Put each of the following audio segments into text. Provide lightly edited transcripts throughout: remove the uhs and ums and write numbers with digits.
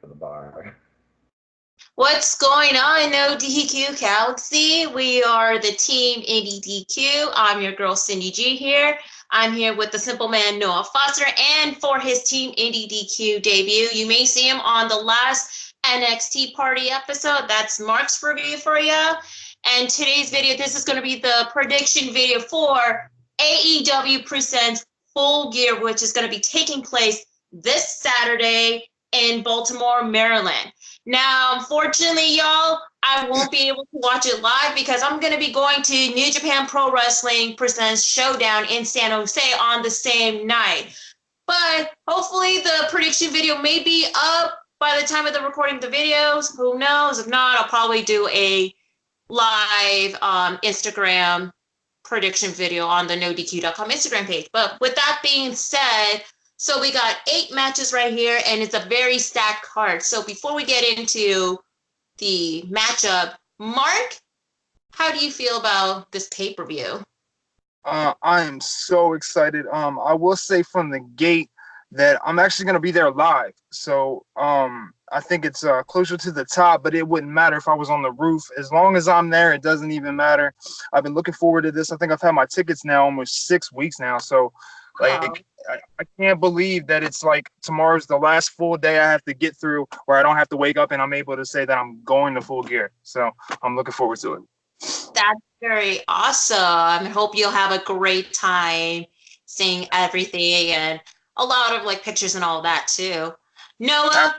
for the bar. What's going on, No DQ Galaxy? We are the team Indie DQ. I'm your girl Cindy G here. I'm here with the simple man Noah Foster, and for his team Indie DQ debut, you may see him on the last NXT Party episode. That's Mark's review for you. And today's video, this is going to be the prediction video for AEW Presents Full Gear, which is going to be taking place this Saturday in Baltimore, Maryland. Now, unfortunately, y'all, I won't be able to watch it live because I'm going to be going to New Japan Pro Wrestling Presents Showdown in San Jose on the same night. But hopefully the prediction video may be up by the time of the recording of the videos. Who knows? If not, I'll probably do a live Instagram prediction video on the NoDQ.com Instagram page. But with that being said, so we got 8 matches right here, and it's a very stacked card. So before we get into the matchup, Mark, how do you feel about this pay-per-view? I am so excited. I will say from the gate that I'm actually going to be there live. So I think it's closer to the top, but it wouldn't matter if I was on the roof. As long as I'm there, it doesn't even matter. I've been looking forward to this. I think I've had my tickets now almost 6 weeks now. So like, I can't believe that it's like tomorrow's the last full day I have to get through where I don't have to wake up and I'm able to say that I'm going to Full Gear. So I'm looking forward to it. That's very awesome. I hope you'll have a great time seeing everything and a lot of like pictures and all that too. Noah,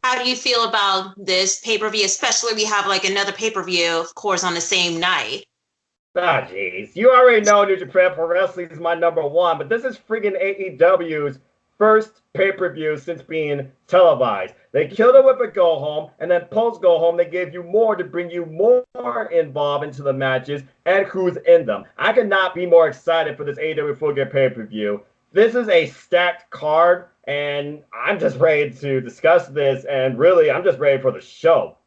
how do you feel about this pay-per-view? Especially we have like another pay-per-view, of course, on the same night. Ah, jeez. You already know New Japan Pro Wrestling is my #1, but this is freaking AEW's first pay-per-view since being televised. They killed it with a go-home, and then post-go-home, they gave you more to bring you more involved into the matches and who's in them. I could not be more excited for this AEW Full Gear pay-per-view. This is a stacked card, and I'm just ready to discuss this, and really, I'm just ready for the show.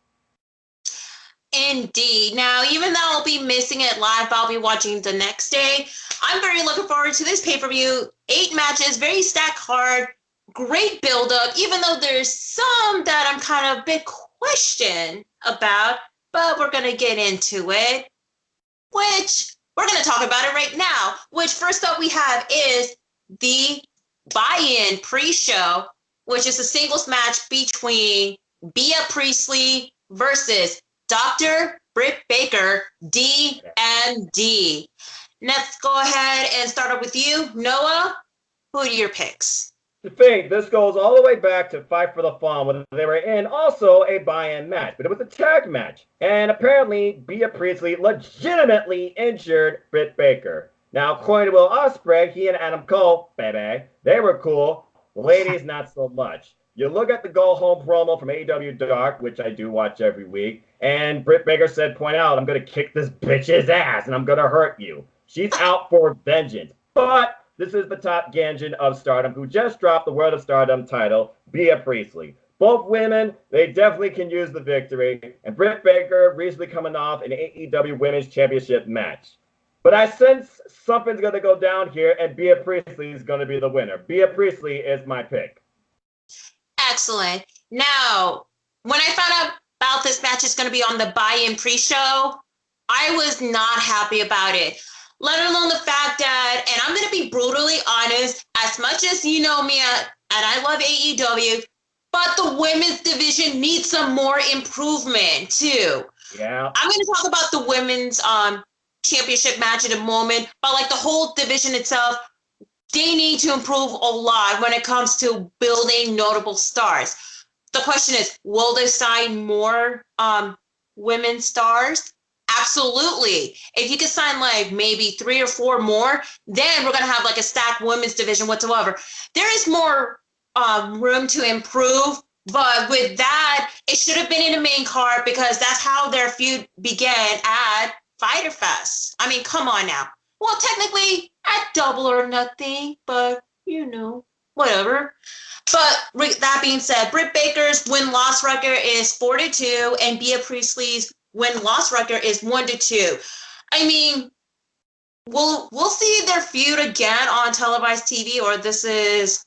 Indeed. Now, even though I'll be missing it live, I'll be watching the next day. I'm very looking forward to this pay-per-view. 8 matches, very stacked card, great build-up, even though there's some that I'm kind of a bit questioned about, but we're going to get into it, which we're going to talk about it right now, which first up we have is the buy-in pre-show, which is a singles match between Bea Priestley versus Dr. Britt Baker, D&D. Let's go ahead and start up with you, Noah. Who are your picks? To think, this goes all the way back to Fight for the Fallen, when they were in also a buy-in match, but it was a tag match. And apparently, Bea Priestley legitimately injured Britt Baker. Now, according to Will Ospreay, he and Adam Cole, baby, they were cool. Ladies, not so much. You look at the go-home promo from AEW Dark, which I do watch every week, and Britt Baker said, point out, I'm going to kick this bitch's ass, and I'm going to hurt you. She's out for vengeance. But this is the top Ganjin of Stardom, who just dropped the World of Stardom title, Bea Priestley. Both women, they definitely can use the victory, and Britt Baker recently coming off an AEW Women's Championship match. But I sense something's going to go down here, and Bea Priestley is going to be the winner. Bea Priestley is my pick. Excellent. Now, when I found out about this match is going to be on the buy-in pre-show, I was not happy about it. Let alone the fact that, and I'm going to be brutally honest, as much as you know me, and I love AEW, but the women's division needs some more improvement too. Yeah. I'm going to talk about the women's championship match in a moment, but like the whole division itself, they need to improve a lot when it comes to building notable stars. The question is, will they sign more women's stars? Absolutely. If you could sign like maybe 3 or 4 more, then we're going to have like a stacked women's division whatsoever. There is more room to improve, but with that, it should have been in the main card because that's how their feud began at Fyter Fest. I mean, come on now. Well, technically at Double or Nothing, but you know, whatever. But that being said, Britt Baker's win-loss record is 4-2, and Bea Priestley's win-loss record is 1-2. I mean, we'll see their feud again on televised TV, or this is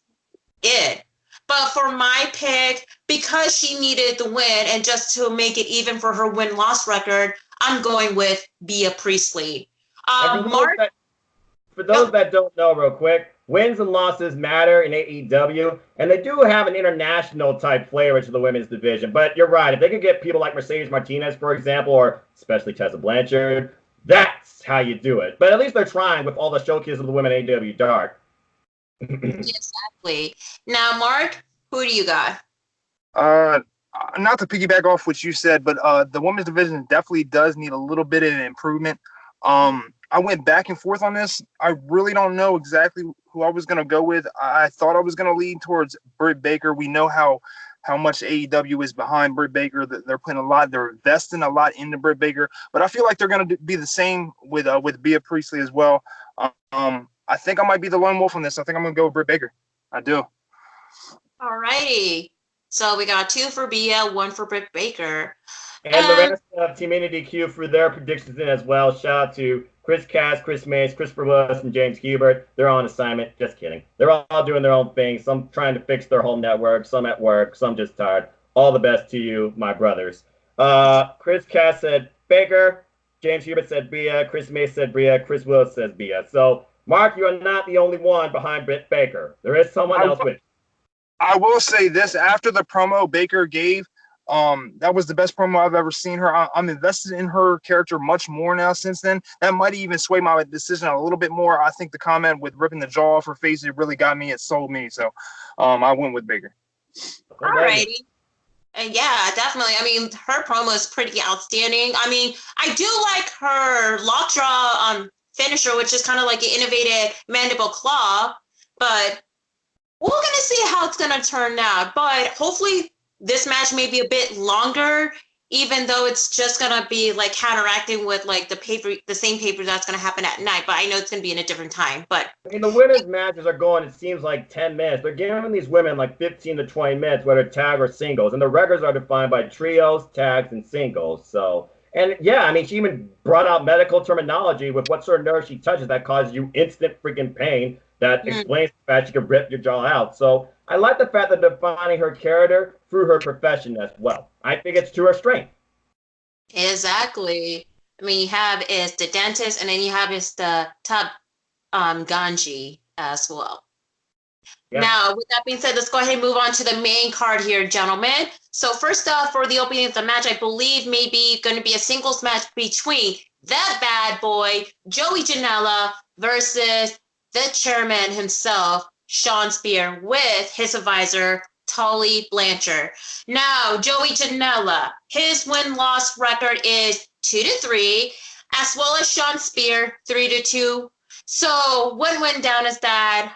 it. But for my pick, because she needed the win and just to make it even for her win-loss record, I'm going with Bea Priestley. And Mark? for those that don't know, real quick, wins and losses matter in AEW, and they do have an international type flavor to the women's division. But you're right. If they could get people like Mercedes Martinez, for example, or especially Tessa Blanchard, that's how you do it. But at least they're trying with all the showcases of the women AEW Dark. Exactly. Now, Mark, who do you got? Not to piggyback off what you said, but the women's division definitely does need a little bit of improvement. I went back and forth on this. I really don't know exactly who I was going to go with. I thought I was going to lean towards Britt Baker. We know how much AEW is behind Britt Baker. They're putting a lot, they're investing a lot into Britt Baker. But I feel like they're going to be the same with Bea Priestley as well. I think I might be the lone wolf on this. I think I'm going to go with Britt Baker. I do. All righty. So we got 2 for Bea, 1 for Britt Baker. And the rest of Team NDQ for their predictions in as well. Shout out to Chris Cass, Chris Mace, Christopher Willis, and James Hubert. They're on assignment. Just kidding. They're all doing their own thing. Some trying to fix their home network, some at work, some just tired. All the best to you, my brothers. Chris Cass said Baker. James Hubert said Bea. Chris Mace said Bea. Chris Willis says Bea. So, Mark, you are not the only one behind Britt Baker. There is someone else with you. I will say this, after the promo Baker gave, that was the best promo I've ever seen her. I'm invested in her character much more now since then. That might even sway my decision a little bit more. I think the comment with ripping the jaw off her face, it really got me. It sold me. So I went with Baker. All righty. Yeah, definitely. I mean, her promo is pretty outstanding. I mean, I do like her lockjaw finisher, which is kind of like an innovative mandible claw, but we're going to see how it's going to turn out. But hopefully this match may be a bit longer, even though it's just going to be like counteracting with like the same paper that's going to happen at night. But I know it's going to be in a different time. But I mean, the women's matches are going, it seems like 10 minutes. They're giving these women like 15 to 20 minutes, whether tag or singles. And the records are defined by trios, tags, and singles. So, and yeah, I mean, she even brought out medical terminology with what sort of nerve she touches that causes you instant freaking pain. That explains the fact she can rip your jaw out. So I like the fact that they're defining her character through her profession as well. I think it's to her strength. Exactly. I mean, you have is the dentist, and then you have is the top Ganji as well. Yeah. Now, with that being said, let's go ahead and move on to the main card here, gentlemen. So first off, for the opening of the match, I believe maybe going to be a singles match between that bad boy, Joey Janela, versus the chairman himself, Sean Spear, with his advisor, Tully Blanchard. Now, Joey Janela, his win-loss record is 2-3, as well as Sean Spear, 3-2. So what went down is that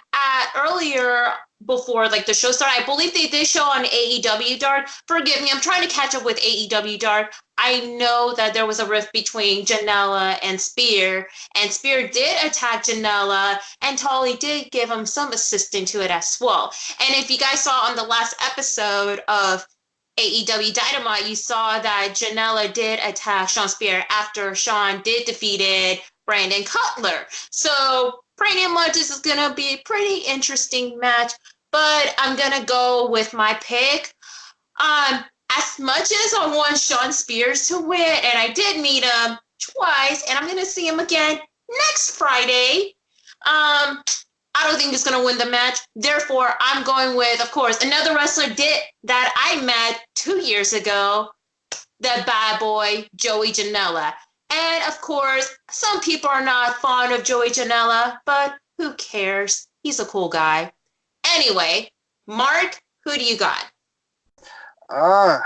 earlier before like the show started, I believe they did show on AEW Dark. Forgive me, I'm trying to catch up with AEW Dark. I know that there was a rift between Janela and Spear did attack Janela, and Tully did give him some assistance to it as well. And if you guys saw on the last episode of AEW Dynamite, you saw that Janela did attack Sean Spear after Sean did defeated Brandon Cutler. So pretty much this is going to be a pretty interesting match, but I'm going to go with my pick. As much as I want Sean Spears to win, and I did meet him twice, and I'm going to see him again next Friday, I don't think he's going to win the match. Therefore, I'm going with, of course, another wrestler that I met 2 years ago, the bad boy, Joey Janela. And, of course, some people are not fond of Joey Janela, but who cares? He's a cool guy. Anyway, Mark, who do you got? I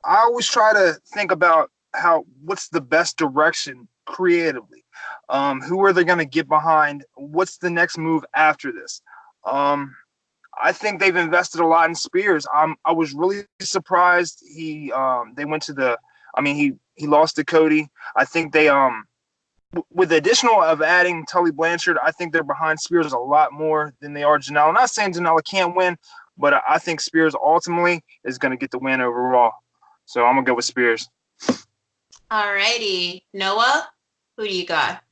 always try to think about what's the best direction creatively. Who are they going to get behind? What's the next move after this? I think they've invested a lot in Spears. I was really surprised they went to he lost to Cody. I think they with the additional of adding Tully Blanchard, I think they're behind Spears a lot more than they are Janela. I'm not saying Janela can't win, but I think Spears ultimately is going to get the win overall. So I'm going to go with Spears. All righty. Noah, who do you got?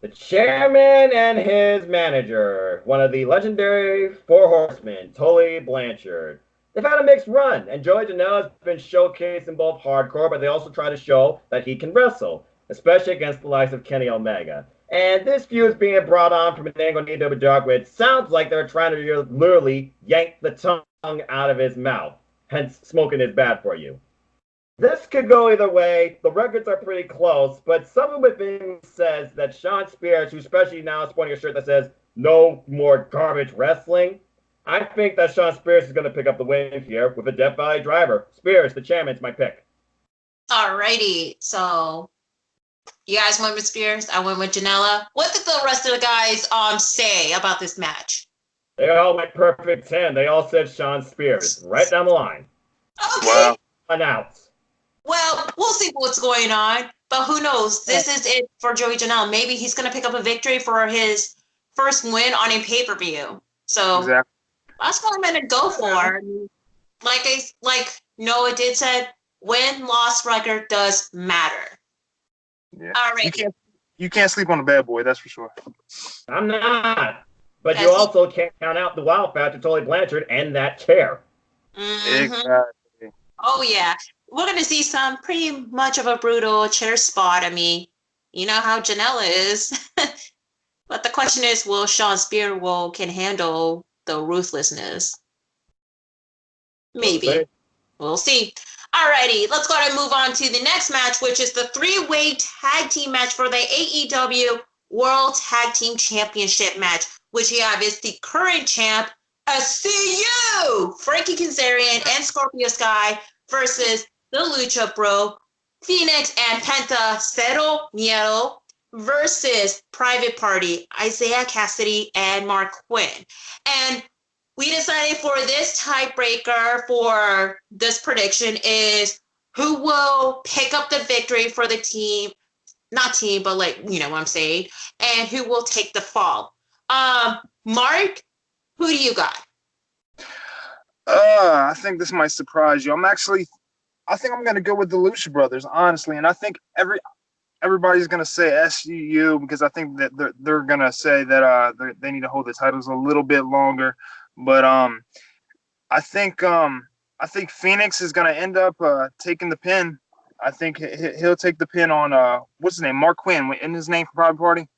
The chairman and his manager, one of the legendary Four Horsemen, Tully Blanchard. They've had a mixed run, and Joey Janela has been showcased in both hardcore, but they also try to show that he can wrestle, especially against the likes of Kenny Omega. And this feud is being brought on from an angle in AEW Dark, where it sounds like they're trying to literally yank the tongue out of his mouth. Hence, smoking is bad for you. This could go either way. The records are pretty close, but someone within says that Sean Spears, who especially now is sporting a shirt that says "No more garbage wrestling," I think that Sean Spears is going to pick up the win here with a Death Valley driver. Spears, the chairman's my pick. Alrighty, so you guys went with Spears. I went with Janela. What did the rest of the guys say about this match? They all went perfect 10. They all said Sean Spears right down the line. Okay. Wow. Announce. Well, we'll see what's going on, but who knows? This is it for Joey Janela. Maybe he's going to pick up a victory for his first win on a pay-per-view. So Exactly. that's what I'm going to go for. Like Noah did said, win-loss record does matter. Yeah. All right. You can't sleep on a bad boy, that's for sure. I'm not. But you also can't count out the wild factor, Tully Blanchard, and that chair. Mm-hmm. Exactly. Oh, yeah. We're going to see some pretty much of a brutal chair spot. I mean, you know how Janela is. But the question is, will Sean Spears can handle the ruthlessness? Maybe. We'll see. Alrighty, let's go ahead and move on to the next match, which is the three-way tag team match for the AEW World Tag Team Championship match, which you have is the current champ, SCU, Frankie Kazarian and Scorpio Sky versus the Lucha Bro, Phoenix and Penta Cero Miedo versus Private Party, Isaiah Cassidy and Mark Quinn. And we decided for this tiebreaker for this prediction is who will pick up the victory for the team, not team, but like, you know what I'm saying, and who will take the fall. Mark, who do you got? I think this might surprise you. I think I'm going to go with the Lucha Brothers, honestly. And I think everybody's going to say SCU because I think that they're going to say that they need to hold the titles a little bit longer. But I think Phoenix is going to end up taking the pin. I think he'll take the pin on what's his name, Mark Quinn. Isn't his name for Private Party?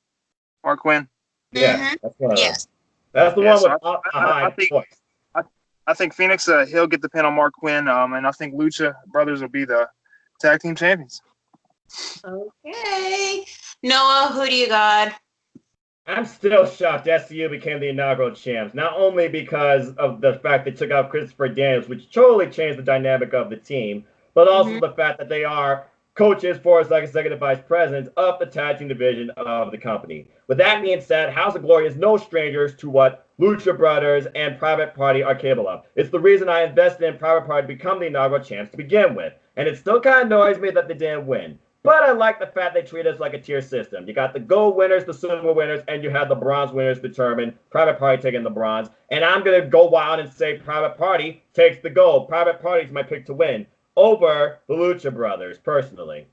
Mark Quinn. Yeah, Mm-hmm. That's the one with I think voice. I think Phoenix he'll get the pin on Mark Quinn, and I think Lucha Brothers will be the tag team champions. Okay, Noah, who do you got? I'm still shocked SCU became the inaugural champs, not only because of the fact they took out Christopher Daniels, which totally changed the dynamic of the team, but also the fact that they are coaches for as like executive vice presidents of the tag team division of the company. With that being said, House of Glory is no strangers to what Lucha Brothers and Private Party are capable of. It's the reason I invested in Private Party to become the inaugural champs to begin with. And it still kind of annoys me that they didn't win. But I like the fact they treat us like a tier system. You got the gold winners, the silver winners, and you have the bronze winners determined. Private Party taking the bronze. And I'm going to go wild and say Private Party takes the gold. Private Party is my pick to win over the Lucha Brothers, personally.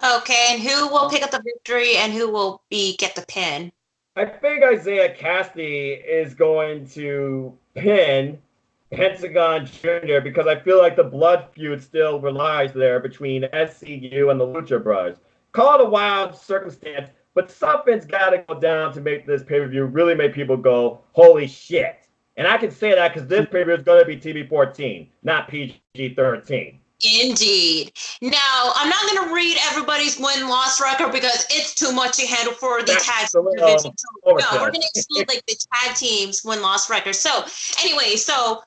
Okay, and who will pick up the victory and who will get the pin? I think Isaiah Cassidy is going to pin Pentagon Jr. because I feel like the blood feud still relies there between SCU and the Lucha Brothers. Call it a wild circumstance, but something's got to go down to make this pay-per-view really make people go, holy shit. And I can say that because this pay-per-view is going to be TV-14, not PG-13. Indeed. Now, I'm not going to read everybody's win-loss record because it's too much to handle for the tag team division. So, no, we're going to exclude like the tag team's win-loss record. So, anyway, SCU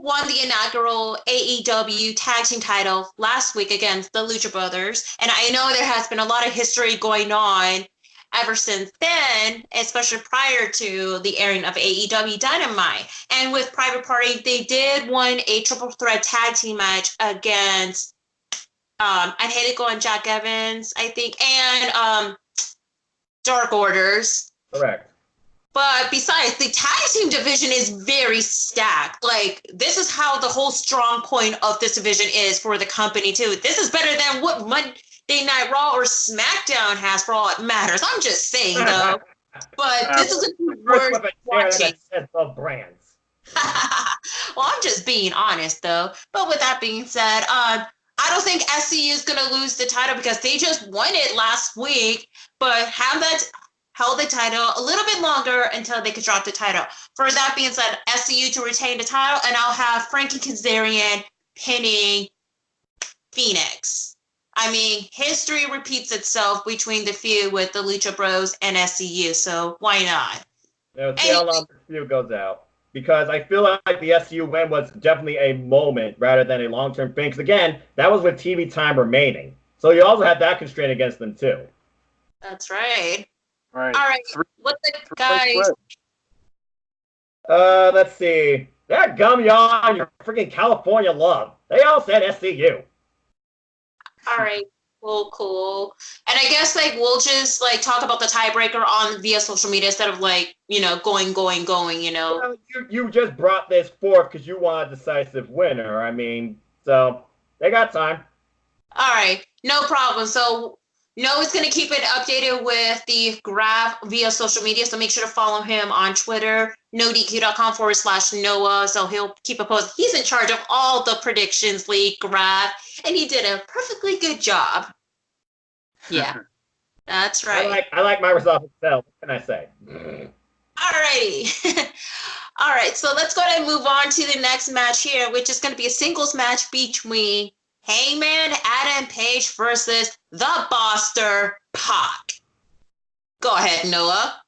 won the inaugural AEW tag team title last week against the Lucha Brothers. And I know there has been a lot of history going on ever since then, especially prior to the airing of AEW Dynamite. And with Private Party, they did win a triple threat tag team match against, I hate it going Jack Evans, I think, and Dark Orders. Correct. But besides, the tag team division is very stacked. Like, this is how the whole strong point of this division is for the company, too. This is better than what Monday Night Raw or SmackDown has for all it matters. I'm just saying, though. But this is a good word watching. Both brands. Well, I'm just being honest, though. But with that being said, I don't think SCU is going to lose the title because they just won it last week, but have that held the title a little bit longer until they could drop the title. For that being said, SCU to retain the title, and I'll have Frankie Kazarian pinning Phoenix. I mean, history repeats itself between the feud with the Lucha Bros and SCU, so why not? See how long the feud goes out. Because I feel like the SCU win was definitely a moment rather than a long-term thing. Because again, that was with TV time remaining. So you also had that constraint against them too. That's right. Right. All right. What the guys? Let's see. That gum y'all, your freaking California love. They all said SCU. All right. Cool. And I guess like we'll just like talk about the tiebreaker on via social media instead of like, you know, going, you know. Well, you just brought this forth because you want a decisive winner. I mean, so they got time. All right. No problem. So Noah's going to keep it updated with the graph via social media. So make sure to follow him on Twitter, nodq.com/Noah. So he'll keep a post. He's in charge of all the predictions league graph, and he did a perfectly good job. Yeah, that's right. I like Microsoft Excel. What can I say? All righty. All right. So let's go ahead and move on to the next match here, which is going to be a singles match between Hangman Adam Page versus the Boster Pac. Go ahead, Noah.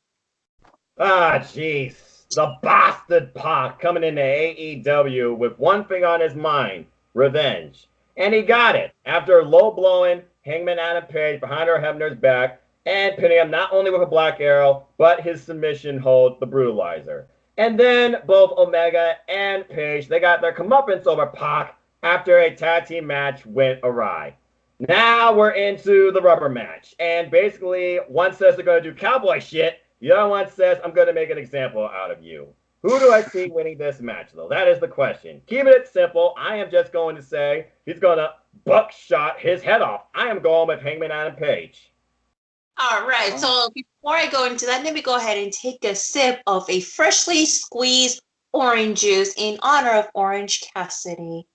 Jeez. The bastard Pac coming into AEW with one thing on his mind, revenge. And he got it after low-blowing Hangman Adam Page behind our Hebner's back and pinning him not only with a Black Arrow, but his submission hold, the Brutalizer. And then both Omega and Page, they got their comeuppance over Pac after a tag team match went awry. Now we're into the rubber match. And basically, one says they're going to do cowboy shit. The other one says, I'm going to make an example out of you. Who do I see winning this match, though? That is the question. Keeping it simple, I am just going to say he's going to buckshot his head off. I am going with Hangman Adam Page. All right. So before I go into that, let me go ahead and take a sip of a freshly squeezed orange juice in honor of Orange Cassidy.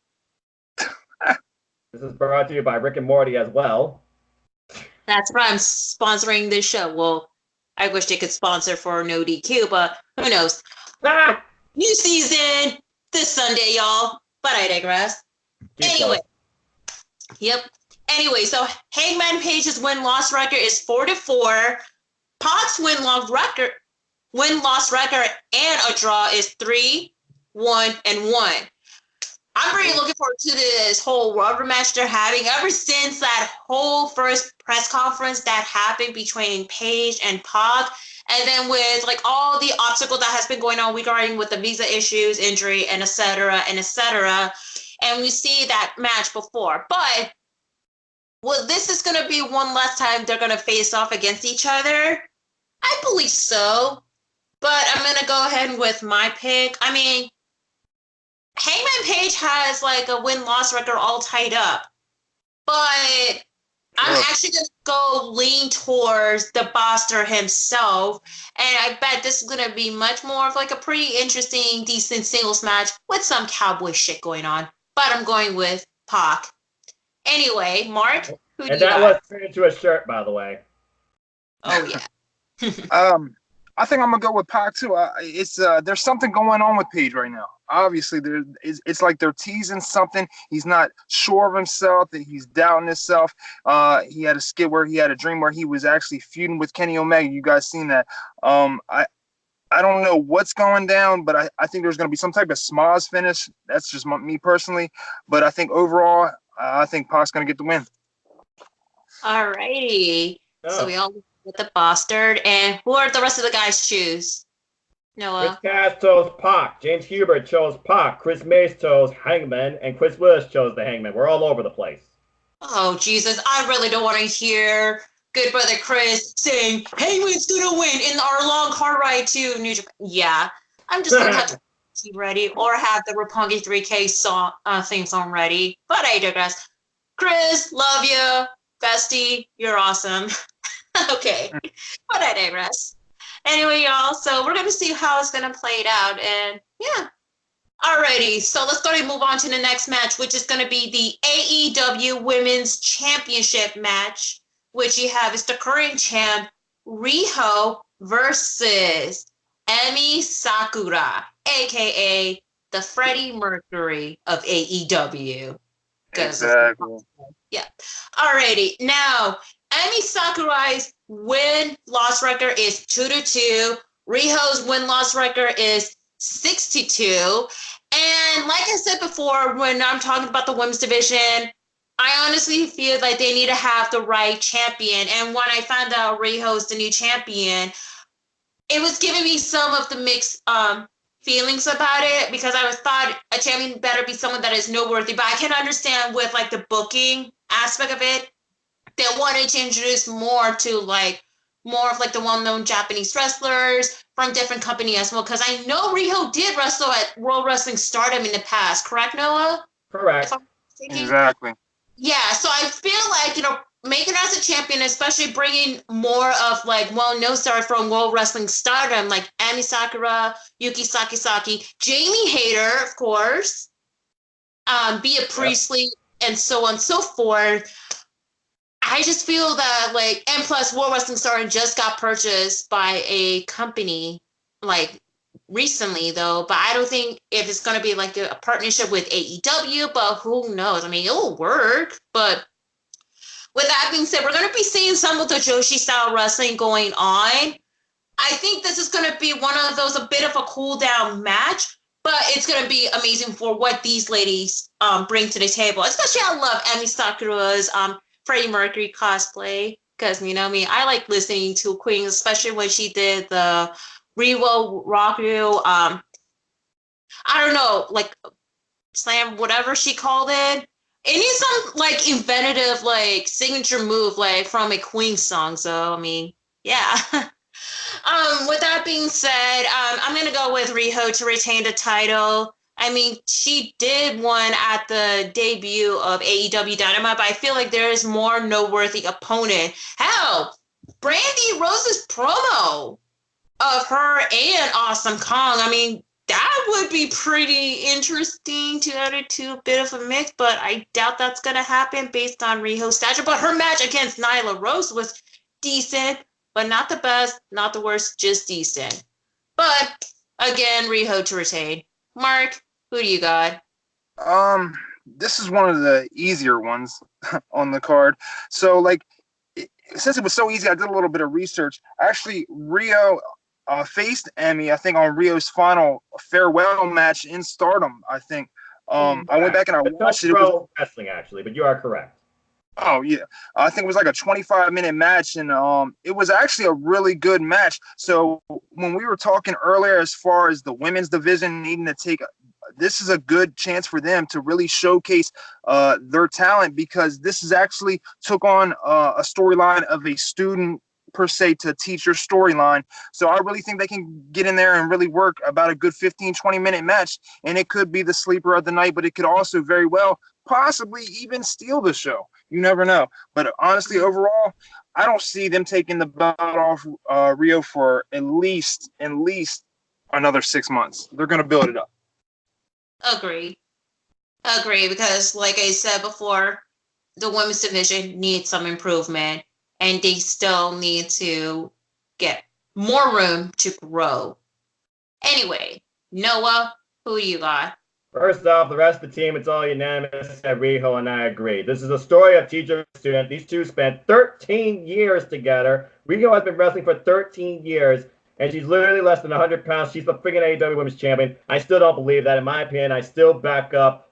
This is brought to you by Rick and Morty as well. That's why I'm sponsoring this show. Well, I wish they could sponsor for No DQ, but who knows? New season this Sunday, y'all. But I digress. Anyway. Yep. Anyway, so Hangman Page's win-loss record is 4-4. Pac's win-loss record and a draw is 3-1-1. I'm really looking forward to this whole rubber match they're having ever since that whole first press conference that happened between Page and Pac. And then with like all the obstacle that has been going on regarding with the visa issues, injury, and et cetera, and et cetera. And we see that match before. But well, this is going to be one last time they're going to face off against each other. I believe so. But I'm going to go ahead with my pick. I mean, Hangman Page has like a win-loss record all tied up. But I'm actually going to go lean towards the Boster himself. And I bet this is going to be much more of like a pretty interesting, decent singles match with some cowboy shit going on. But I'm going with Pac. Anyway, Mark, who do you got? And that was turned into a shirt, by the way. Oh, yeah. I think I'm going to go with Pac, too. There's something going on with Page right now. Obviously, it's like they're teasing something. He's not sure of himself, that he's doubting himself. He had a skit where he had a dream where he was actually feuding with Kenny Omega. You guys seen that? I don't know what's going down, but I think there's going to be some type of Smoz finish. That's just me personally. But I think overall, I think Pac's going to get the win. All righty. Oh. So we all with the Bastard. And who are the rest of the guys choose? Noah. Chris Cass chose Pac. James Hubert chose Pac. Chris Mace chose Hangman. And Chris Willis chose the Hangman. We're all over the place. Oh, Jesus. I really don't want to hear good brother Chris saying, Hangman's going to win in our long car ride to New Japan. Yeah. I'm just going to have to keep ready or have the Roppongi 3K theme song ready. But I digress. Chris, love you. bestie, you're awesome. Okay, but I digress. Anyway, y'all, so we're going to see how it's going to play it out. And yeah, alrighty. So let's go ahead and move on to the next match, which is going to be the AEW Women's Championship match, which you have is the current champ, Riho, versus Emi Sakura, a.k.a. the Freddie Mercury of AEW. Exactly. Yeah. Alrighty. Now, Emi Sakurai's win-loss record is 2-2. Riho's win-loss record is 6-2. And like I said before, when I'm talking about the women's division, I honestly feel like they need to have the right champion. And when I found out Riho's the new champion, it was giving me some of the mixed feelings about it, because I thought a champion better be someone that is noteworthy. But I can understand with like the booking aspect of it, they wanted to introduce more of the well-known Japanese wrestlers from different companies as well. Because I know Riho did wrestle at World Wrestling Stardom in the past, correct, Noah? Correct. Exactly. Yeah, so I feel like, making her as a champion, especially bringing more of like well-known stars from World Wrestling Stardom, like Emi Sakura, Yuki Sakisaki, Jamie Hayter, of course, Bea Priestley, and so on and so forth. I just feel that and plus World Wrestling Stardom just got purchased by a company recently though, but I don't think if it's going to be like a partnership with AEW, but who knows? I mean, it'll work, but with that being said, we're going to be seeing some of the Joshi style wrestling going on. I think this is going to be one of those, a bit of a cool down match, but it's going to be amazing for what these ladies bring to the table. Especially I love Emi Sakura's Freddie Mercury cosplay, because you know me, I like listening to Queen, especially when she did the Revo Raku, I don't know, slam, whatever she called it. It needs some inventive signature move from a Queen song. So I mean, yeah. With that being said, I'm gonna go with Riho to retain the title. I mean, she did one at the debut of AEW Dynamite, but I feel like there is more noteworthy opponent. Hell, Brandy Rose's promo of her and Awesome Kong. I mean, that would be pretty interesting to add it to a bit of a mix, but I doubt that's going to happen based on Riho's stature. But her match against Nyla Rose was decent, but not the best, not the worst, just decent. But again, Riho to retain. Mark, who do you got? This is one of the easier ones on the card. So since it was so easy, I did a little bit of research. Actually, Riho faced Emi, I think, on Rio's final farewell match in Stardom. I think I went back and I watched it. It was wrestling, actually, but you are correct. Oh yeah, I think it was like a 25-minute match, and it was actually a really good match. So when we were talking earlier, as far as the women's division needing to take, this is a good chance for them to really showcase their talent, because this is actually took on a storyline of a student per se to teach your storyline. So I really think they can get in there and really work about a good 15-20 minute match, and it could be the sleeper of the night, but it could also very well possibly even steal the show. You never know. But honestly, overall, I don't see them taking the belt off Riho for at least another 6 months. They're going to build it up. Agree, because like I said before, the women's division needs some improvement, and they still need to get more room to grow. Anyway, Noah, who do you got? First off, the rest of the team, it's all unanimous that Riho and I agree. This is a story of teacher and student. These two spent 13 years together. Riho has been wrestling for 13 years, and she's literally less than 100 pounds. She's the freaking AEW Women's Champion. I still don't believe that. In my opinion, I still back up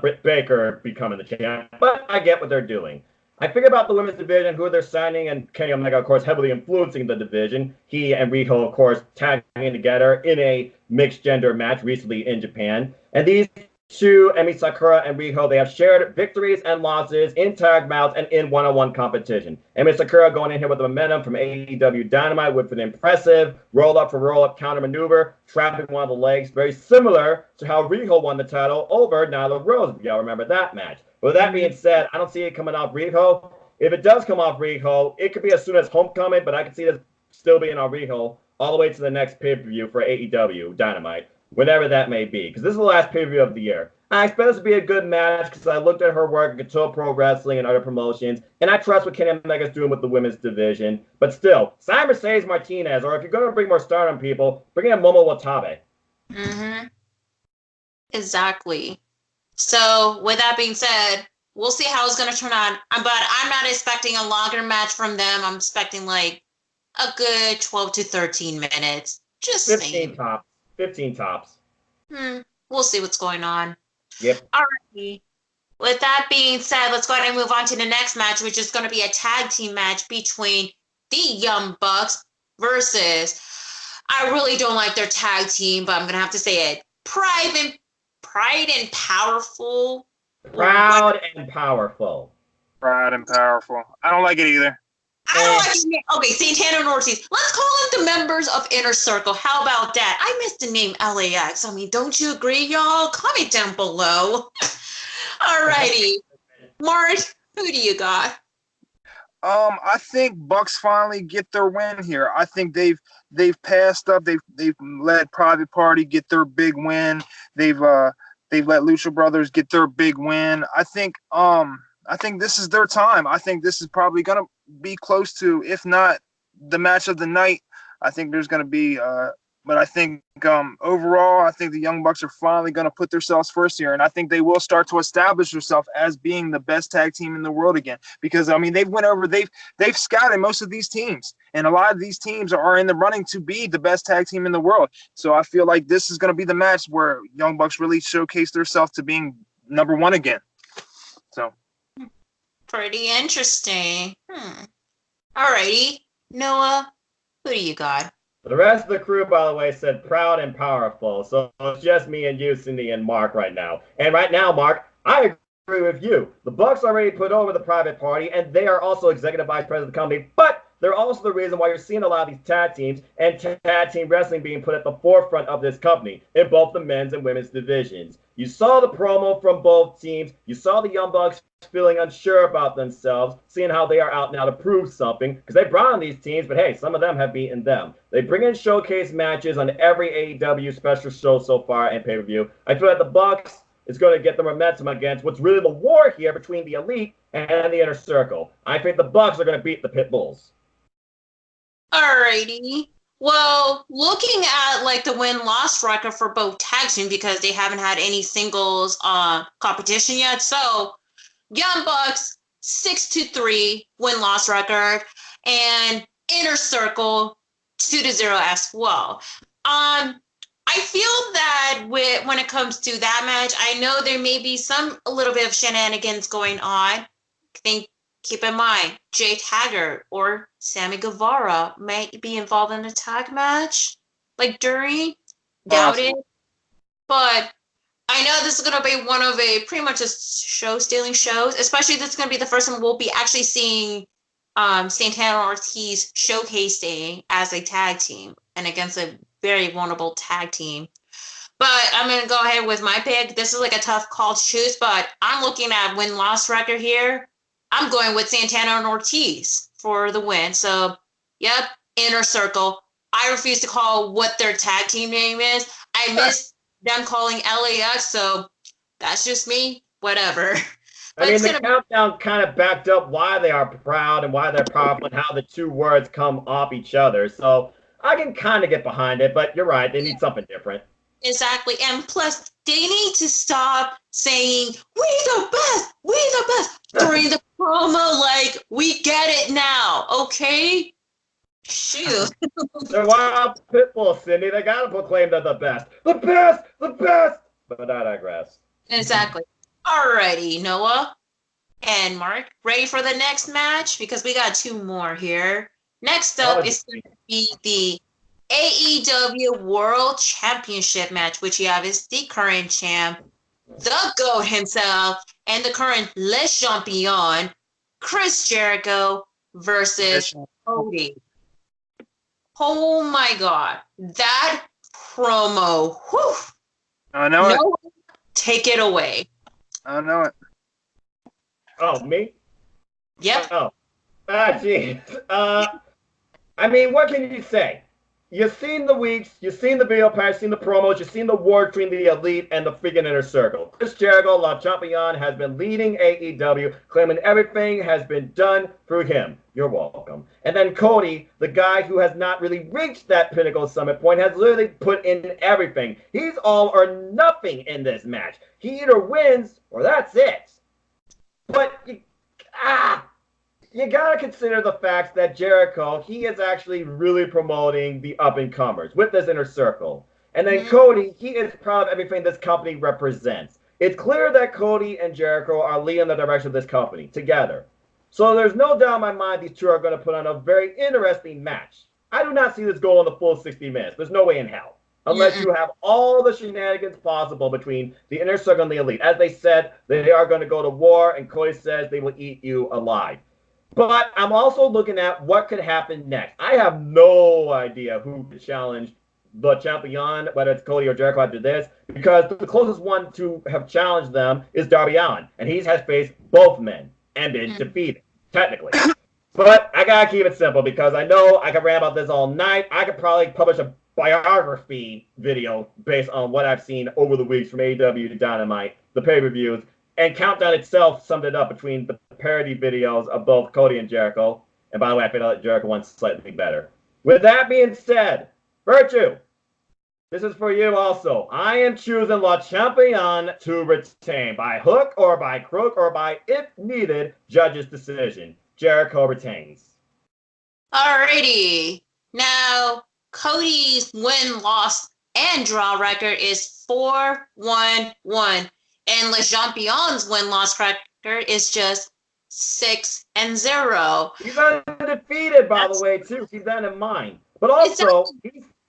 Britt Baker becoming the champion, but I get what they're doing. I figure about the women's division, who they're signing, and Kenny Omega, of course, heavily influencing the division. He and Riho, of course, tagging together in a mixed gender match recently in Japan. And these two, Emi Sakura and Riho, they have shared victories and losses in tag bouts and in one-on-one competition. Emi Sakura going in here with the momentum from AEW Dynamite with an impressive roll-up for roll-up counter maneuver, trapping one of the legs, very similar to how Riho won the title over Nyla Rose. Y'all remember that match. With that being said, I don't see it coming off Riho. if it does come off Riho, it could be as soon as Homecoming, but I could see this still being on Riho all the way to the next pay-per-view for AEW Dynamite, whenever that may be, because this is the last pay-per-view of the year. I expect this to be a good match because I looked at her work at Couture Pro Wrestling and other promotions, and I trust what Kenny Omega's doing with the women's division. But still, sign Mercedes Martinez, or if you're going to bring more stardom people, bring in Momo Watabe. Mm-hmm. Exactly. So, with that being said, we'll see how it's going to turn out. But I'm not expecting a longer match from them. I'm expecting like a good 12 to 13 minutes. Just 15 saying. tops. 15 tops. We'll see what's going on. Yep. Alrighty. With that being said, let's go ahead and move on to the next match, which is going to be a tag team match between the Young Bucks versus, I really don't like their tag team, but I'm going to have to say it, Pride and Powerful. Proud and Powerful. Proud and Powerful. I don't like it either. I don't like his name. Okay, Santana and Ortiz. Let's call them the members of Inner Circle. How about that? I missed the name LAX. I mean, don't you agree, y'all? Comment down below. Alrighty. Mark, who do you got? I think Bucks finally get their win here. I think they've passed up. They've let Private Party get their big win. They've let Lucha Brothers get their big win. I think this is their time. I think this is probably gonna be close to, if not the match of the night. I think there's gonna be but I think overall, I think the Young Bucks are finally going to put themselves first here, and I think they will start to establish themselves as being the best tag team in the world again. Because I mean, they've scouted most of these teams, and a lot of these teams are in the running to be the best tag team in the world. So I feel like this is going to be the match where Young Bucks really showcase themselves to being number one again. So, pretty interesting. Alrighty, Noah, who do you got? The rest of the crew, by the way, said Proud and Powerful. So it's just me and you, Cindy, and Mark right now. And right now, Mark, I agree with you. The Bucks already put over the Private Party, and they are also executive vice president of the company. But they're also the reason why you're seeing a lot of these tag teams and tag team wrestling being put at the forefront of this company in both the men's and women's divisions. You saw the promo from both teams. You saw the Young Bucks feeling unsure about themselves, seeing how they are out now to prove something, because they brought on these teams, but hey, some of them have beaten them. They bring in showcase matches on every AEW special show so far and pay-per-view. I feel like the Bucks is going to get the momentum against what's really the war here between the Elite and the Inner Circle. I think the Bucks are going to beat the Pit Bulls. Alrighty. Well, looking at like the win-loss record for both tag teams, because they haven't had any singles competition yet. So Young Bucks 6-3 win-loss record, and Inner Circle 2-0 as well. I feel that when it comes to that match, I know there may be a little bit of shenanigans going on. Keep in mind, Jake Hager or Sammy Guevara might be involved in a tag match, like during. Doubt it. But I know this is going to be one of pretty much a show-stealing shows, especially this is going to be the first time we'll be actually seeing Santana and Ortiz showcasing as a tag team and against a very vulnerable tag team. But I'm going to go ahead with my pick. This is like a tough call to choose, but I'm looking at win-loss record here. I'm going with Santana and Ortiz for the win. So, yep, Inner Circle. I refuse to call what their tag team name is. I miss them calling LAX, so that's just me. Whatever. I mean, the countdown kind of backed up why they are proud and why they're powerful and how the two words come off each other. So I can kind of get behind it, but you're right. They need something different. Exactly. And plus, they need to stop saying, we the best, during the promo, like, we get it now, okay? Shoot. They're wild pit bulls, Cindy. They got to proclaim they're the best. The best! The best! But I digress. Exactly. Alrighty, Noah and Mark, ready for the next match? Because we got two more here. Next up is going to be the AEW World Championship match, which you have is the current champ, the GOAT himself, and the current Le Champion, Chris Jericho versus Cody. Oh my God. That promo. Whew. I know it. Take it away. I know it. Oh, me? Yep. Oh, jeez. I mean, what can you say? You've seen the weeks, you've seen the video pack, you've seen the promos, you've seen the war between the Elite and the freaking Inner Circle. Chris Jericho, La Champion, has been leading AEW, claiming everything has been done through him. You're welcome. And then Cody, the guy who has not really reached that pinnacle summit point, has literally put in everything. He's all or nothing in this match. He either wins or that's it. But you gotta consider the fact that Jericho, he is actually really promoting the up-and-comers with this Inner Circle. And then Cody, he is proud of everything this company represents. It's clear that Cody and Jericho are leading the direction of this company together. So there's no doubt in my mind these two are going to put on a very interesting match. I do not see this going the full 60 minutes. There's no way in hell. Unless you have all the shenanigans possible between the Inner Circle and the Elite. As they said, they are going to go to war, and Cody says they will eat you alive. But I'm also looking at what could happen next. I have no idea who could challenge the champion, whether it's Cody or Jericho after this, because the closest one to have challenged them is Darby Allin, and he has faced both men and been defeated, technically. But I gotta keep it simple because I know I could rant about this all night. I could probably publish a biography video based on what I've seen over the weeks from AEW to Dynamite, the pay-per-views, and Countdown itself summed it up between the parody videos of both Cody and Jericho. And by the way, I feel like Jericho one's slightly better. With that being said, Virtue, this is for you also. I am choosing La Champion to retain by hook or by crook or by, if needed, judge's decision. Jericho retains. Alrighty. Now, Cody's win, loss, and draw record is 4-1-1. And Le Champion's win-loss record is just 6-0. He's undefeated, by the way, too. Keep that in mind. But also,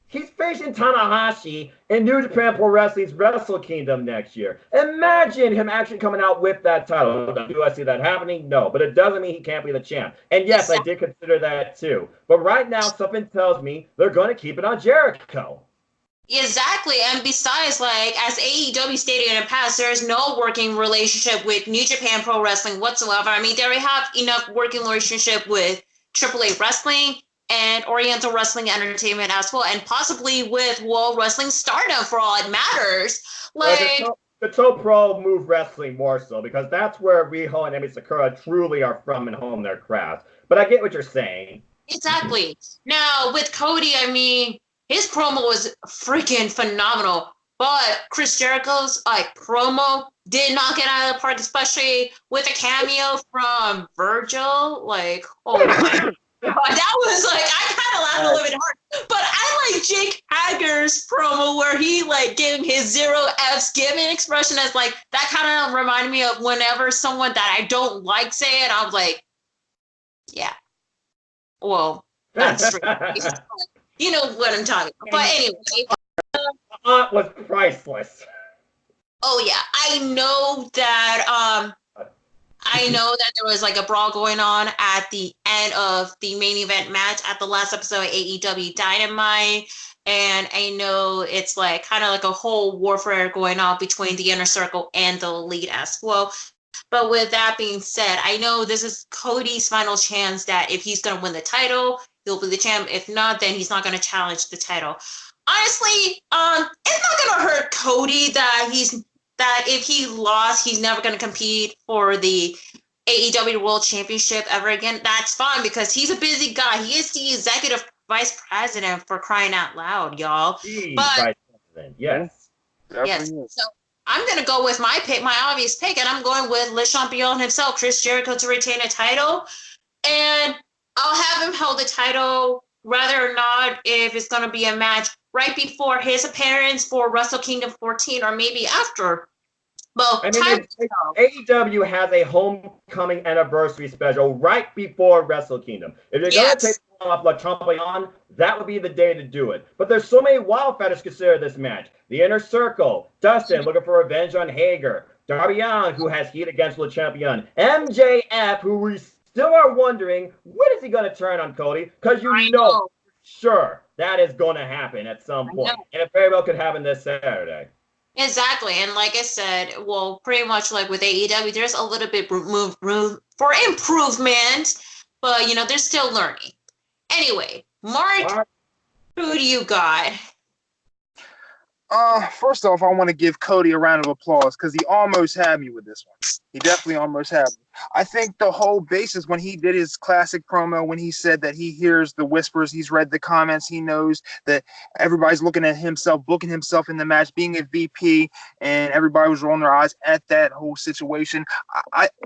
he's facing Tanahashi in New Japan Pro Wrestling's Wrestle Kingdom next year. Imagine him actually coming out with that title. Do I see that happening? No. But it doesn't mean he can't be the champ. And yes, I did consider that too. But right now, something tells me they're going to keep it on Jericho. Exactly. And besides, like, as AEW stated in the past, there is no working relationship with New Japan Pro Wrestling whatsoever. I mean, they already have enough working relationship with AAA Wrestling and Oriental Wrestling Entertainment as well, and possibly with World Wrestling Stardom for all it matters. Like, the Toe Pro move wrestling more so, because that's where Riho and Emi Sakura truly are from and hone their craft. But I get what you're saying. Exactly. Now, with Cody, I mean, his promo was freaking phenomenal, but Chris Jericho's promo did not get out of the park, especially with a cameo from Virgil. Like, oh my god, that was like, I kind of laughed a little bit hard. But I like Jake Hager's promo where he like gave his 0 F's giving expression as like, that kind of reminded me of whenever someone that I don't like say it, I was like, yeah, well, that's straight. You know what I'm talking about. But anyway. Aunt was priceless. Oh, yeah. I know that there was like a brawl going on at the end of the main event match at the last episode of AEW Dynamite. And I know it's like kind of like a whole warfare going on between the Inner Circle and the Elite as well. But with that being said, I know this is Cody's final chance that if he's going to win the title, he'll be the champ. If not, then he's not going to challenge the title. Honestly, it's not going to hurt Cody that if he lost, he's never going to compete for the AEW World Championship ever again. That's fine because he's a busy guy. He is the executive vice president, for crying out loud, y'all. Vice president, yes. Yes. So I'm going to go with my pick, my obvious pick, and I'm going with Le Champion himself, Chris Jericho, to retain a title. And I'll have him hold the title, whether or not if it's going to be a match right before his appearance for Wrestle Kingdom 14 or maybe after. Well, AEW has a homecoming anniversary special right before Wrestle Kingdom. If you're going to take off La Champion, that would be the day to do it. But there's so many wild factors to consider this match. The Inner Circle, Dustin looking for revenge on Hager, Darby Allin, who has heat against Le Champion, MJF, who we still are wondering, when is he going to turn on Cody? Because you know for sure that is going to happen at some point. And it very well could happen this Saturday. Exactly. And like I said, well, pretty much like with AEW, there's a little bit room for improvement, but they're still learning. Anyway, Mark, Mark, who do you got? First off, I want to give Cody a round of applause because he almost had me with this one. He definitely almost had me. I think the whole basis when he did his classic promo, when he said that he hears the whispers, he's read the comments, he knows that everybody's looking at himself, booking himself in the match, being a VP, and everybody was rolling their eyes at that whole situation.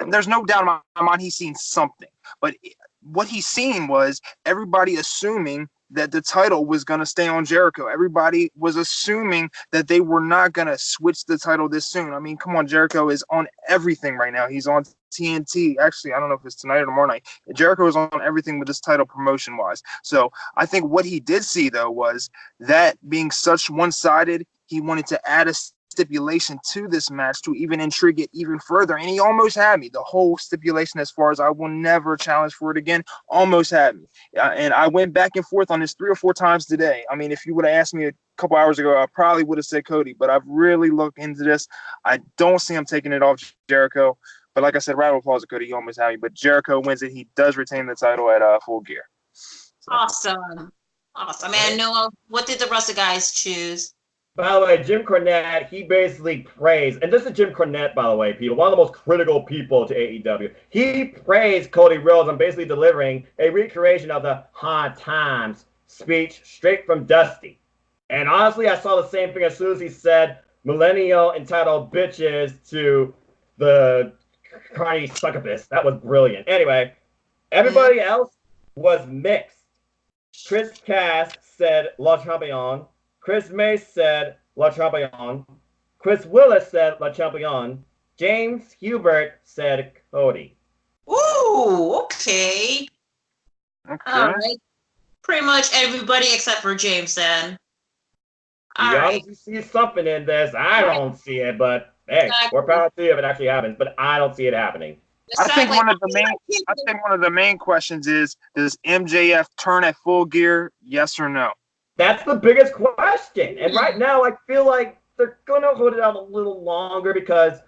There's no doubt in my mind he's seen something, but what he's seen was everybody assuming that the title was going to stay on Jericho. Everybody was assuming that they were not going to switch the title this soon. I mean, come on, Jericho is on everything right now. He's on TNT. Actually, I don't know if it's tonight or tomorrow night. Jericho is on everything with this title promotion-wise. So I think what he did see, though, was that being such one-sided, he wanted to add a stipulation to this match to even intrigue it even further. And he almost had me. The whole stipulation, as far as I will never challenge for it again, almost had me. And I went back and forth on this 3 or 4 times today. I mean, if you would have asked me a couple hours ago, I probably would have said Cody, but I've really looked into this. I don't see him taking it off Jericho. But like I said, round of applause to Cody. He almost had me. But Jericho wins it. He does retain the title at Full Gear. So. Awesome. And Noah, what did the rest of the guys choose? By the way, Jim Cornette, he basically praised, and this is Jim Cornette, by the way, people, one of the most critical people to AEW. He praised Cody Rhodes on basically delivering a recreation of the Hard Times speech straight from Dusty. And honestly, I saw the same thing as soon as he said millennial entitled bitches to the carny succubus. That was brilliant. Anyway, everybody else was mixed. Chris Cass said La Champion. Chris Mace said La Champion. Chris Willis said La Champion. James Hubert said Cody. Ooh, okay. All right. Pretty much everybody except for James then. You obviously see something in this. I don't see it, but hey, more power to you if it actually happens. But I don't see it happening. I think one of the main questions is, does MJF turn at Full Gear? Yes or no? That's the biggest question. And right now, I feel like they're going to hold it out a little longer because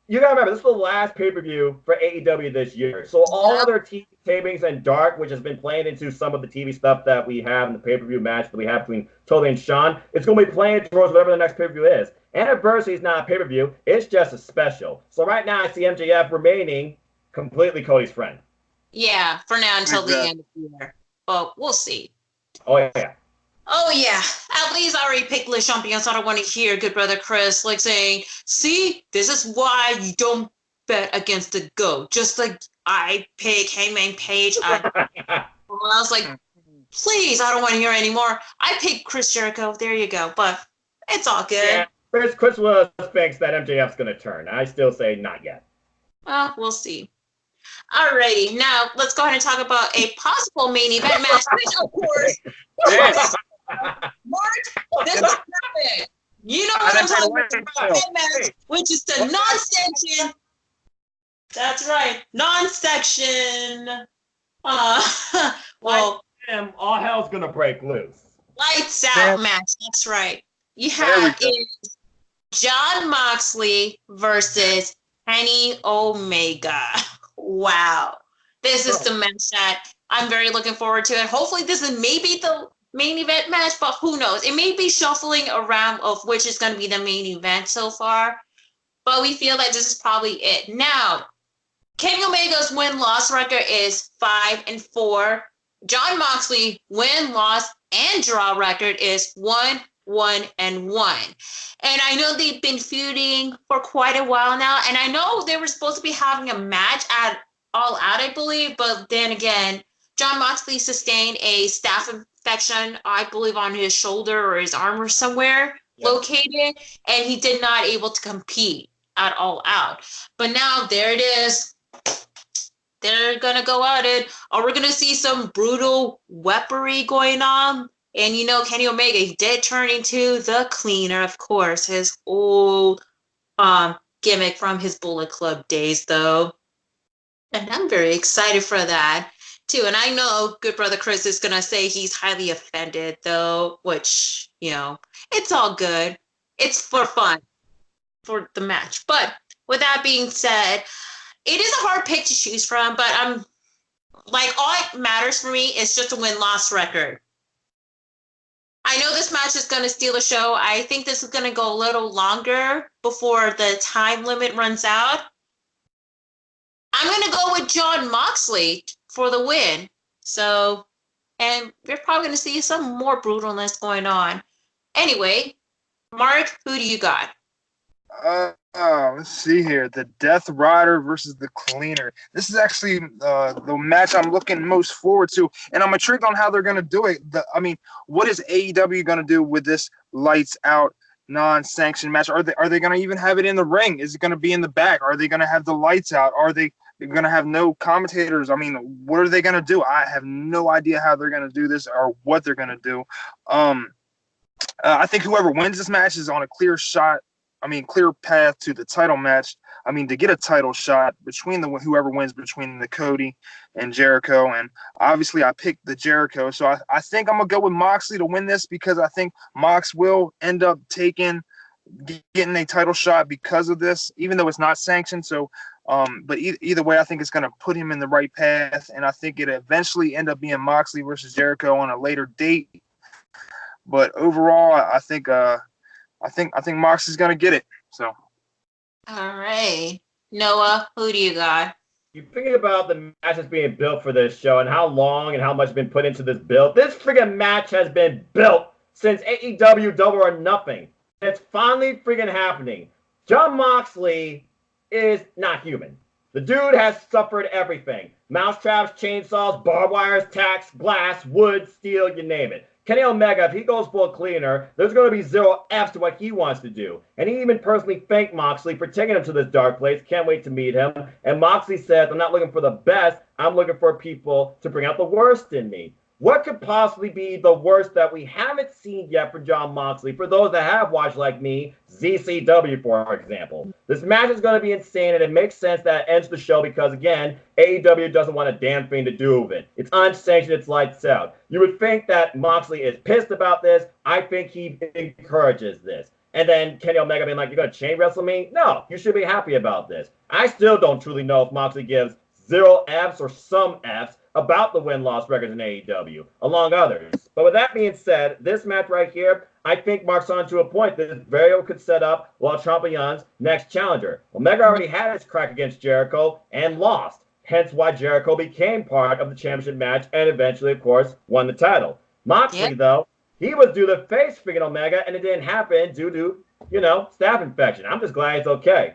you got to remember, this is the last pay-per-view for AEW this year. So all other TV tapings and Dark, which has been playing into some of the TV stuff that we have in the pay-per-view match that we have between Tully and Sean, it's going to be playing towards whatever the next pay-per-view is. Anniversary is not a pay-per-view. It's just a special. So right now, I see MJF remaining completely Cody's friend. Yeah, for now until the end of the year. But we'll see. Oh, yeah. Oh, yeah. At least I already picked Le Champion, so I don't want to hear good brother Chris like saying, see, this is why you don't bet against the GOAT. Just like I pick Hangman Page. I was like, please, I don't want to hear anymore. I picked Chris Jericho. There you go. But it's all good. Yeah, Chris Willis thinks that MJF's going to turn. I still say not yet. Well, we'll see. Alrighty, now let's go ahead and talk about a possible main event match, which of course, Mark, this is perfect. You know what I'm talking about, match, which is the non-section. That's right, non-section. Well, all hell's gonna break loose. Lights out match. That's right. You have is Jon Moxley versus Kenny Omega. Wow. This is the match that I'm very looking forward to. And hopefully this is maybe the main event match, but who knows? It may be shuffling around of which is going to be the main event so far. But we feel like this is probably it. Now, Kenny Omega's win-loss record is 5-4. Jon Moxley win-loss and draw record is 1-1-1. And I know they've been feuding for quite a while now. And I know they were supposed to be having a match at All Out, I believe. But then again, Jon Moxley sustained a staph infection, I believe, on his shoulder or his arm or somewhere located. And he did not able to compete at All Out. But now there it is. They're going to go at it. Are we going to see some brutal weaponry going on? And you know, Kenny Omega, he did turn into the Cleaner, of course, his old gimmick from his Bullet Club days, though. And I'm very excited for that, too. And I know good brother Chris is going to say he's highly offended, though, which, you know, it's all good. It's for fun. for the match. But with that being said, it is a hard pick to choose from, but I'm like, all it matters for me is just a win-loss record. I know this match is going to steal a show. I think this is going to go a little longer before the time limit runs out. I'm going to go with Jon Moxley for the win. So, and we're probably going to see some more brutalness going on. Anyway, Mark, who do you got? Let's see here. The Death Rider versus the Cleaner. This is actually the match I'm looking most forward to, and I'm intrigued on how they're going to do it. What is AEW going to do with this lights out non-sanctioned match? Are they going to even have it in the ring? Is it going to be in the back? Are they going to have the lights out? Are they going to have no commentators? I mean, what are they going to do? I have no idea how they're going to do this or what they're going to do. I think whoever wins this match is on a clear path to the title match. To get a title shot between whoever wins between the Cody and Jericho. And obviously I picked the Jericho. So I think I'm going to go with Moxley to win this because I think Mox will end up getting a title shot because of this, even though it's not sanctioned. So, but either way, I think it's going to put him in the right path. And I think it eventually end up being Moxley versus Jericho on a later date. But overall, I think Mox is gonna get it. So. All right, Noah, who do you got? You thinking about the match that's being built for this show and how long and how much has been put into this build. This friggin' match has been built since AEW Double or Nothing. It's finally friggin' happening. Jon Moxley is not human. The dude has suffered everything. Mousetraps, chainsaws, barbed wires, tacks, glass, wood, steel, you name it. Kenny Omega, if he goes full cleaner, there's going to be 0 F's to what he wants to do. And he even personally thanked Moxley for taking him to this dark place. Can't wait to meet him. And Moxley says, I'm not looking for the best. I'm looking for people to bring out the worst in me. What could possibly be the worst that we haven't seen yet for Jon Moxley? For those that have watched, like me, ZCW, for example. This match is going to be insane, and it makes sense that it ends the show because, again, AEW doesn't want a damn thing to do with it. It's unsanctioned, it's lights out. You would think that Moxley is pissed about this. I think he encourages this. And then Kenny Omega being like, you're going to chain wrestle me? No, you should be happy about this. I still don't truly know if Moxley gives 0 F's or some F's about the win-loss records in AEW, among others. But with that being said, this match right here, I think marks on to a point that this very well could set up La Champion's next challenger. Omega already had his crack against Jericho and lost, hence why Jericho became part of the championship match and eventually, of course, won the title. Moxley, though, he was due to face freaking Omega, and it didn't happen due to, staph infection. I'm just glad it's okay.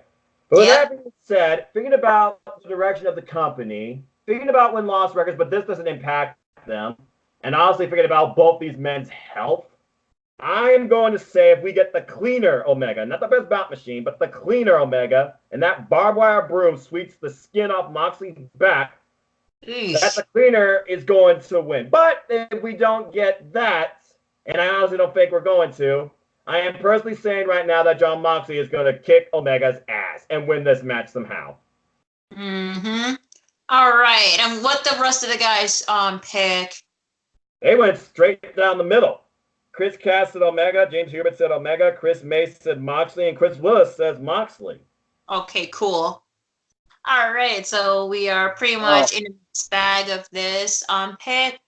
But with that being said, thinking about the direction of the company, thinking about win-loss records, but this doesn't impact them, and honestly thinking about both these men's health, I am going to say if we get the cleaner Omega, not the best bout machine, but the cleaner Omega, and that barbed wire broom sweeps the skin off Moxley's back, that the cleaner is going to win. But if we don't get that, and I honestly don't think we're going to, I am personally saying right now that Jon Moxley is going to kick Omega's ass and win this match somehow. Mm-hmm. All right, and what the rest of the guys pick? They went straight down the middle. Chris Cass said Omega, James Hubert said Omega, Chris Mace said Moxley, and Chris Willis says Moxley. Okay, cool. All right, so we are pretty much in the bag of this pick.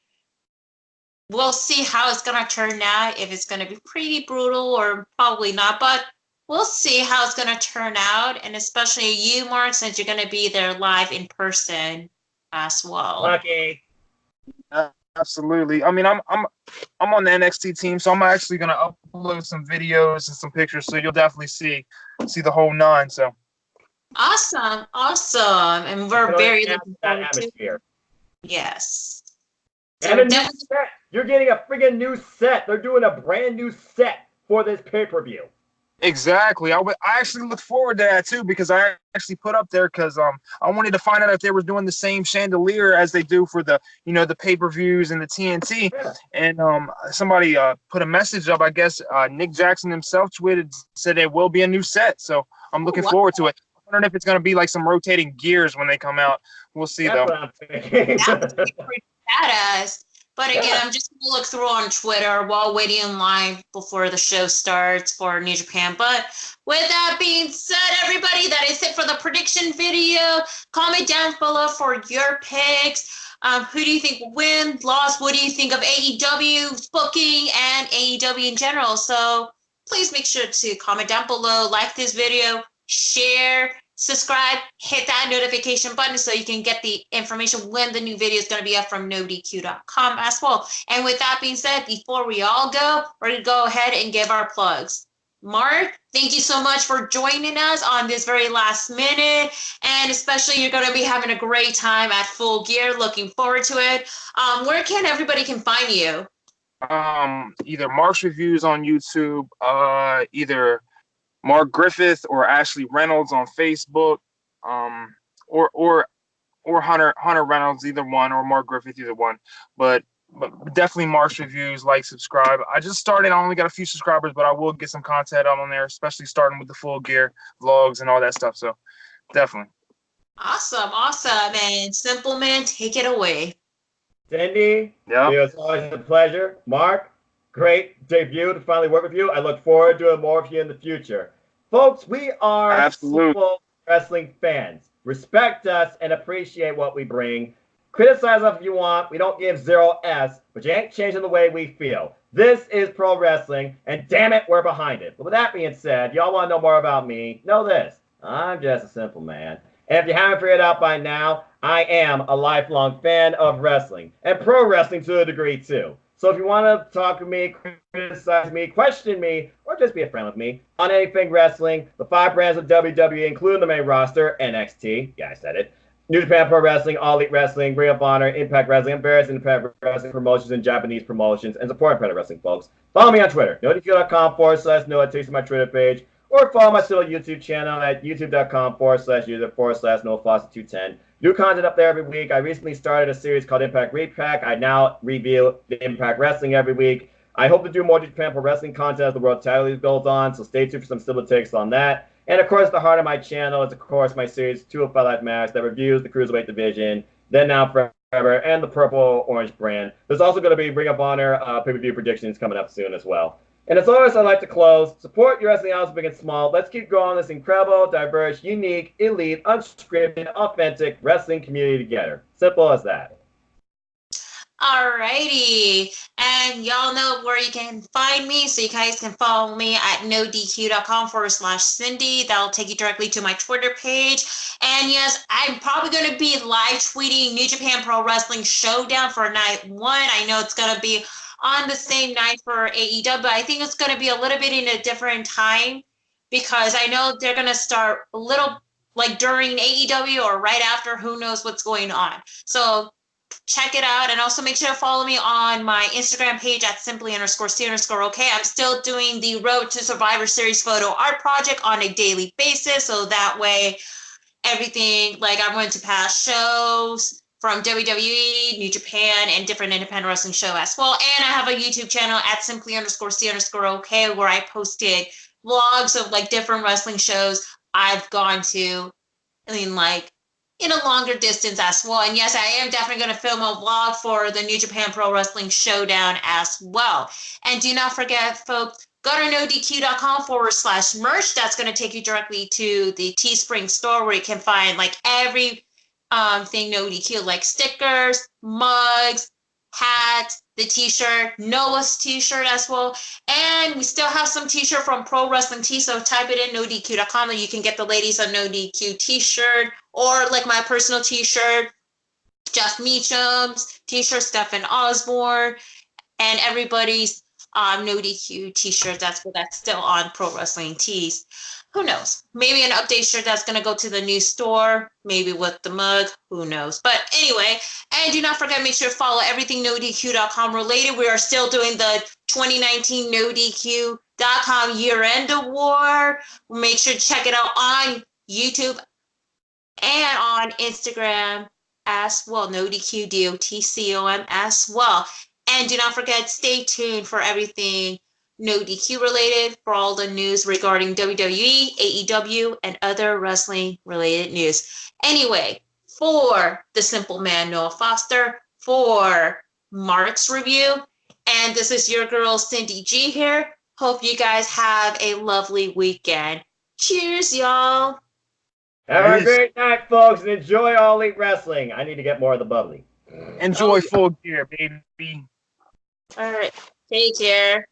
We'll see how it's going to turn out, if it's going to be pretty brutal or probably not, but we'll see how it's going to turn out, and especially you, Mark, since you're going to be there live in person as well. Lucky. Absolutely. I'm on the NXT team, so I'm actually going to upload some videos and some pictures, so you'll definitely see the whole 9. So awesome, and we're very looking forward to it. Yes. So and a new set. You're getting a friggin' new set. They're doing a brand new set for this pay-per-view. Exactly. I actually look forward to that too, because I actually put up there because I wanted to find out if they were doing the same chandelier as they do for the the pay-per-views and the TNT. Yeah. And somebody put a message up. I guess Nick Jackson himself tweeted, said there will be a new set. So I'm looking forward to it. I'm wondering if it's going to be like some rotating gears when they come out. We'll see. That's though. What I'm thinking. That would be pretty badass. But again, I'm just going to look through on Twitter while waiting in line before the show starts for New Japan. But with that being said, everybody, that is it for the prediction video. Comment down below for your picks. Who do you think will win, lost? What do you think of AEW's booking and AEW in general? So please make sure to comment down below, like this video, share, subscribe, hit that notification button so you can get the information when the new video is going to be up from NoDQ.com as well. And with that being said, before we all go, we're going to go ahead and give our plugs. Mark, thank you so much for joining us on this very last minute. And especially you're going to be having a great time at Full Gear. Looking forward to it. Where can everybody can find you? Either Mark's Reviews on YouTube, either Mark Griffith or Ashley Reynolds on Facebook, or Hunter Reynolds, either one, or Mark Griffith, either one. But definitely Mark's Reviews, like, subscribe. I just started. I only got a few subscribers, but I will get some content out on there, especially starting with the Full Gear vlogs and all that stuff. So definitely. Awesome. And Simple Man, take it away. Cindy, yeah, it was always a pleasure. Mark, great debut to finally work with you. I look forward to doing more with you in the future. Folks, we are simple wrestling fans. Respect us and appreciate what we bring. Criticize us if you want. We don't give 0S, but you ain't changing the way we feel. This is pro wrestling, and damn it, we're behind it. But with that being said, y'all want to know more about me? Know this. I'm just a simple man. And if you haven't figured it out by now, I am a lifelong fan of wrestling, and pro wrestling to a degree too. So if you want to talk to me, criticize me, question me, or just be a friend with me on anything wrestling, the 5 brands of WWE, including the main roster, NXT, yeah, I said it, New Japan Pro Wrestling, All Elite Wrestling, Ring of Honor, Impact Wrestling, and various independent wrestling promotions and Japanese promotions, and support independent wrestling, folks. Follow me on Twitter, NoDQ.com/Noah, takes to my Twitter page, or follow my little YouTube channel at youtube.com/user/NoahFawcett210. New content up there every week. I recently started a series called Impact Repack. I now review the Impact Wrestling every week. I hope to do more Japan Pro Wrestling content as the World Title League goes on, so stay tuned for some similar takes on that. And of course, the heart of my channel is, of course, my series 205 Live Match that reviews the Cruiserweight division, Then Now Forever, and the Purple Orange brand. There's also going to be Ring of Honor pay-per-view predictions coming up soon as well. And as always, I'd like to close. Support your wrestling house, big and small. Let's keep growing this incredible, diverse, unique, elite, unscripted, authentic wrestling community together. Simple as that. Alrighty, and y'all know where you can find me, so you guys can follow me at nodq.com/Cindy. That'll take you directly to my Twitter page. And yes, I'm probably going to be live tweeting New Japan Pro Wrestling Showdown for night 1. I know it's going to be on the same night for AEW, but I think it's going to be a little bit in a different time, because I know they're going to start a little like during AEW or right after, who knows what's going on. So check it out, and also make sure to follow me on my Instagram page at simply_c_okay. I'm still doing the Road to Survivor Series photo art project on a daily basis, so that way everything, like I went to past shows from WWE, New Japan, and different independent wrestling show as well. And I have a YouTube channel at simply_c_okay where I posted vlogs of like different wrestling shows I've gone to, in a longer distance as well. And yes, I am definitely going to film a vlog for the New Japan Pro Wrestling Showdown as well. And do not forget, folks, go to nodq.com/merch. That's going to take you directly to the Teespring store, where you can find like every thing NoDQ, like stickers, mugs, hats, the t-shirt, Noah's t-shirt as well. And we still have some t-shirt from Pro Wrestling Tee, so type it in nodq.com and you can get the ladies a NoDQ t-shirt, or like my personal t-shirt, Jeff Meacham's t-shirt, Stephen Osborne, and everybody's NoDQ t-shirt that's still on Pro Wrestling Tees. Who knows? Maybe an update shirt that's going to go to the new store, maybe with the mug, who knows. But anyway, and do not forget, make sure to follow everything NoDQ.com related. We are still doing the 2019 NoDQ.com year-end award. Make sure to check it out on YouTube and on Instagram as well, NoDQ, DOTCOM as well. And do not forget, stay tuned for everything NoDQ related, for all the news regarding WWE, AEW, and other wrestling related news. Anyway, for the simple man, Noah Foster, for Mark's review. And this is your girl, Cindy G here. Hope you guys have a lovely weekend. Cheers, y'all. Have a great night, folks, and enjoy All Elite Wrestling. I need to get more of the bubbly. Enjoy Full Gear, baby. All right. Take care.